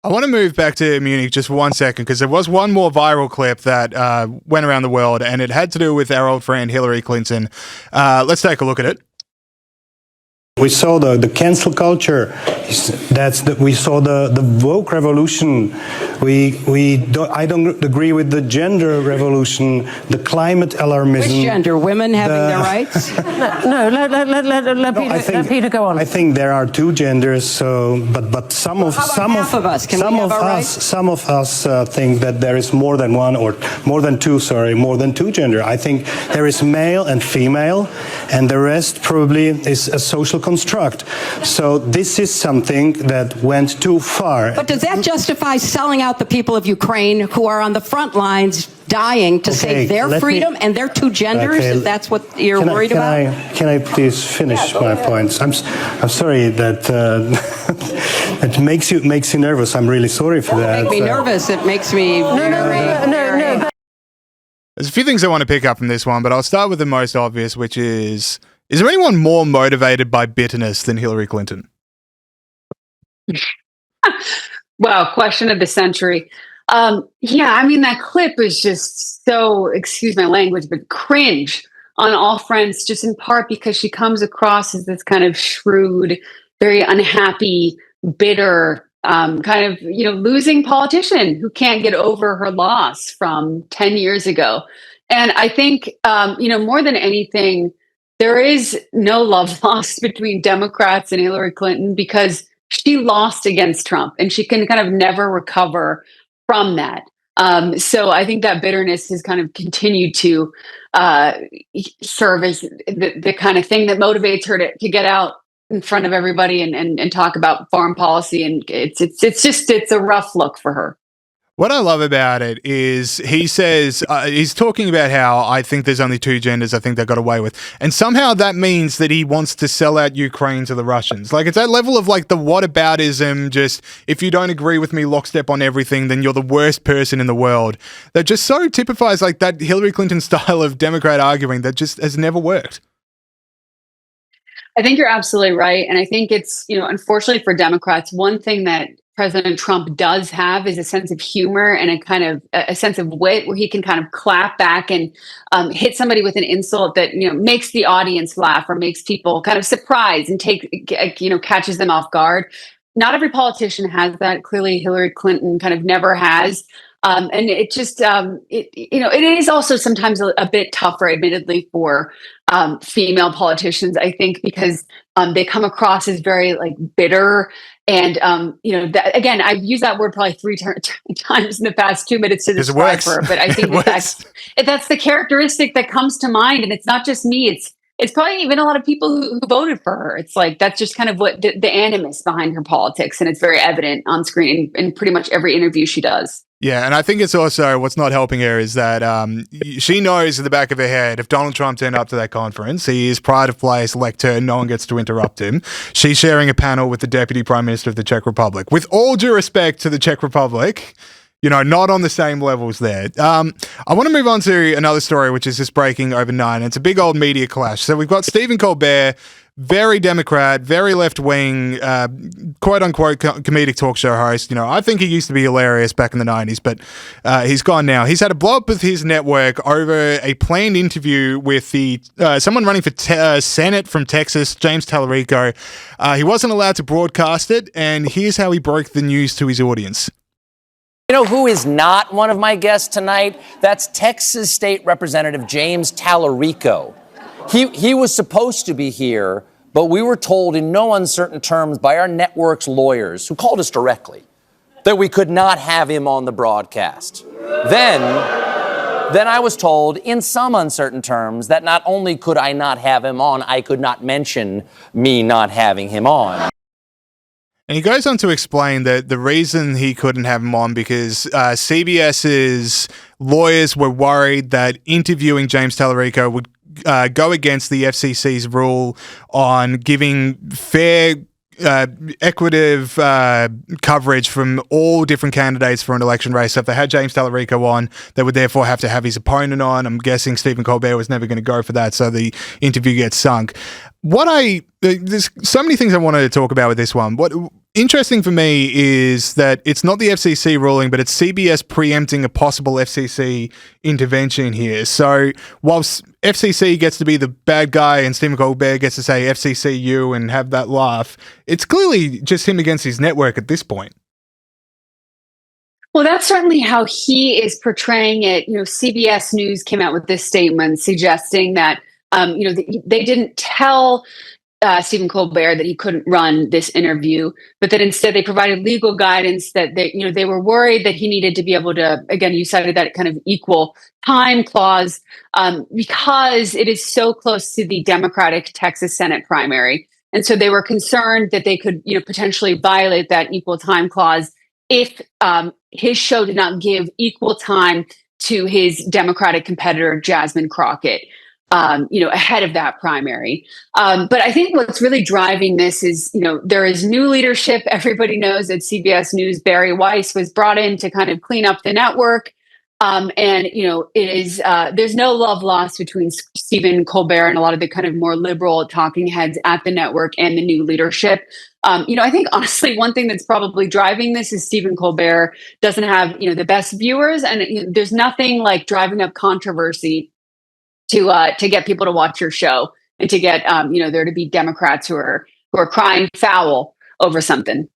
I want to move back to Munich just for 1 second because there was one more viral clip that went around the world and it had to do with our old friend Hillary Clinton. Let's take a look at it. We saw the cancel culture. We saw the woke revolution. I don't agree with the gender revolution, the climate alarmism. Which gender? Women having their rights? Let Peter go on. I think there are two genders. So, but some of us think that there is more than one or more than two. More than two gender. I think there is male and female, and the rest probably is a social construct. So this is something that went too far. But does that justify selling out the people of Ukraine who are on the front lines dying to save their freedom and their two genders, if that's what you're worried about? Can I please finish my points? I'm sorry that it makes you nervous. I'm really sorry for that. It makes me nervous. It makes me no. There's a few things I want to pick up from this one, but I'll start with the most obvious, which is there anyone more motivated by bitterness than Hillary Clinton? Well, question of the century. Yeah, I mean, that clip is just so, excuse my language, but cringe on all fronts, just in part because she comes across as this kind of shrewd, very unhappy, bitter, kind of, losing politician who can't get over her loss from 10 years ago. And I think, more than anything, there is no love lost between Democrats and Hillary Clinton because she lost against Trump and she can kind of never recover from that. So I think that bitterness has kind of continued to serve as the kind of thing that motivates her to get out in front of everybody and talk about foreign policy. And it's a rough look for her. What I love about it is he says, he's talking about how I think there's only two genders I think they got away with. And somehow that means that he wants to sell out Ukraine to the Russians. Like, it's that level of like the whataboutism, just if you don't agree with me lockstep on everything, then you're the worst person in the world. That just so typifies like that Hillary Clinton style of Democrat arguing that just has never worked. I think you're absolutely right. And I think it's, unfortunately for Democrats, one thing that President Trump does have is a sense of humor and a kind of a sense of wit where he can kind of clap back and hit somebody with an insult that, makes the audience laugh or makes people kind of surprised and catches them off guard. Not every politician has that. Clearly, Hillary Clinton kind of never has. And it just, it is also sometimes a bit tougher, admittedly, for female politicians, I think, because they come across as very bitter. And, again, I've used that word probably three times in the past 2 minutes to describe her. But I think that's the characteristic that comes to mind. And it's not just me. It's probably even a lot of people who voted for her. It's like that's just kind of what the animus behind her politics. And it's very evident on screen in pretty much every interview she does. Yeah, and I think it's also what's not helping her is that she knows in the back of her head if Donald Trump turned up to that conference, he is pride of place, lectern, no one gets to interrupt him. She's sharing a panel with the Deputy Prime Minister of the Czech Republic. With all due respect to the Czech Republic, not on the same levels there. I want to move on to another story, which is just breaking overnight. It's a big old media clash. So we've got Stephen Colbert, very Democrat, very left-wing, quote-unquote comedic talk show host. I think he used to be hilarious back in the 90s, but he's gone now. He's had a blow-up with his network over a planned interview with someone running for Senate from Texas, James Tallarico. He wasn't allowed to broadcast it, and here's how he broke the news to his audience. You know who is not one of my guests tonight? That's Texas State Representative James Tallarico. He was supposed to be here, but we were told in no uncertain terms by our network's lawyers, who called us directly, that we could not have him on the broadcast. Then I was told in some uncertain terms that not only could I not have him on, I could not mention me not having him on. And he goes on to explain that the reason he couldn't have him on because CBS's lawyers were worried that interviewing James Tallarico would go against the FCC's rule on giving fair, equitative coverage from all different candidates for an election race. So if they had James Tallarico on, they would therefore have to have his opponent on. I'm guessing Stephen Colbert was never going to go for that, so the interview gets sunk. There's so many things I wanted to talk about with this one. interesting for me is that it's not the FCC ruling, but it's CBS preempting a possible FCC intervention here. So whilst FCC gets to be the bad guy and Stephen Colbert gets to say FCC you and have that laugh, it's clearly just him against his network at this point. Well, that's certainly how he is portraying it. CBS News came out with this statement suggesting that, they didn't tell Stephen Colbert that he couldn't run this interview, but that instead they provided legal guidance that they were worried that he needed to be able to, again, you cited that kind of equal time clause, because it is so close to the Democratic Texas Senate primary. And so they were concerned that they could, potentially violate that equal time clause if his show did not give equal time to his Democratic competitor, Jasmine Crockett, ahead of that primary. But I think what's really driving this is, there is new leadership. Everybody knows that CBS News, Barry Weiss was brought in to kind of clean up the network. It is, there's no love lost between Stephen Colbert and a lot of the kind of more liberal talking heads at the network and the new leadership. I think honestly, one thing that's probably driving this is Stephen Colbert doesn't have, the best viewers, and there's nothing like driving up controversy to get people to watch your show and to get there to be Democrats who are crying foul over something.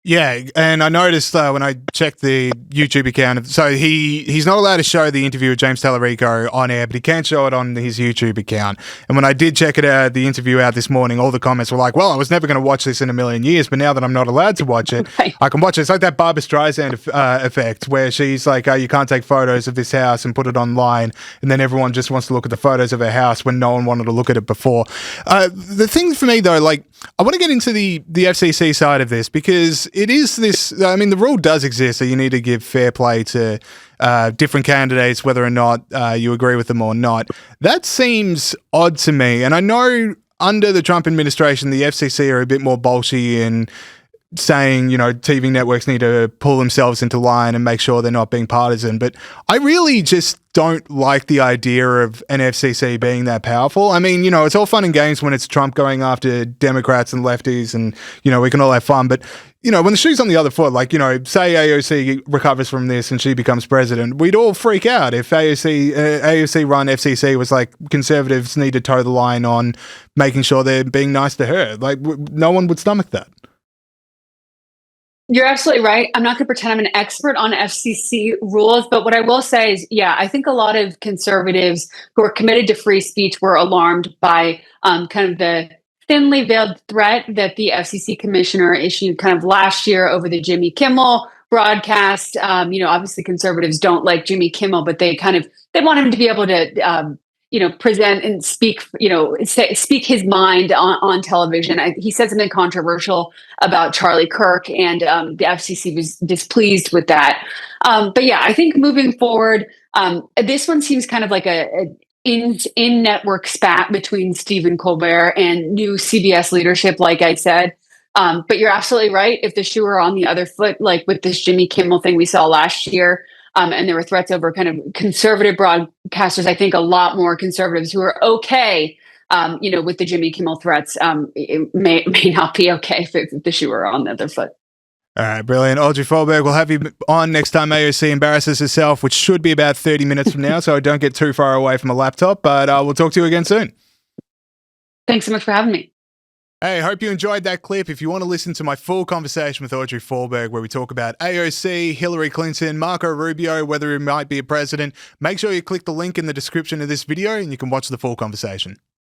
Yeah, and I noticed when I checked the YouTube account, so he's not allowed to show the interview with James Tallarico on air, but he can show it on his YouTube account. And when I did check the interview out this morning, all the comments were like, well, I was never going to watch this in a million years, but now that I'm not allowed to watch it, right, I can watch it. It's like that Barbra Streisand effect where she's like, you can't take photos of this house and put it online, and then everyone just wants to look at the photos of her house when no one wanted to look at it before. The thing for me, though, like, I want to get into the FCC side of this because it is this, I mean, the rule does exist that you need to give fair play to different candidates, whether or not you agree with them or not. That seems odd to me. And I know under the Trump administration, the FCC are a bit more bolshy in saying, TV networks need to pull themselves into line and make sure they're not being partisan. But I really just don't like the idea of an FCC being that powerful. I mean, it's all fun and games when it's Trump going after Democrats and lefties and, we can all have fun. But, when the shoe's on the other foot, like, say AOC recovers from this and she becomes president, we'd all freak out if AOC run FCC was like, conservatives need to toe the line on making sure they're being nice to her. Like, no one would stomach that. You're absolutely right. I'm not going to pretend I'm an expert on FCC rules, but what I will say is, I think a lot of conservatives who are committed to free speech were alarmed by kind of the thinly veiled threat that the FCC commissioner issued kind of last year over the Jimmy Kimmel broadcast. Obviously conservatives don't like Jimmy Kimmel, but they want him to be able to present and speak, speak his mind on television. He said something controversial about Charlie Kirk, and the FCC was displeased with that. But I think moving forward, this one seems kind of like a in-network spat between Stephen Colbert and new CBS leadership, like I said. But you're absolutely right. If the shoe were on the other foot, like with this Jimmy Kimmel thing we saw last year, and there were threats over kind of conservative broadcasters, I think a lot more conservatives who are okay, with the Jimmy Kimmel threats, it may not be okay if the shoe were on the other foot. All right, brilliant. Audrey Fahlberg, we'll have you on next time AOC embarrasses herself, which should be about 30 minutes from now, so I don't get too far away from a laptop, but we'll talk to you again soon. Thanks so much for having me. Hey, hope you enjoyed that clip. If you want to listen to my full conversation with Audrey Fahlberg, where we talk about AOC, Hillary Clinton, Marco Rubio, whether he might be a president, make sure you click the link in the description of this video and you can watch the full conversation.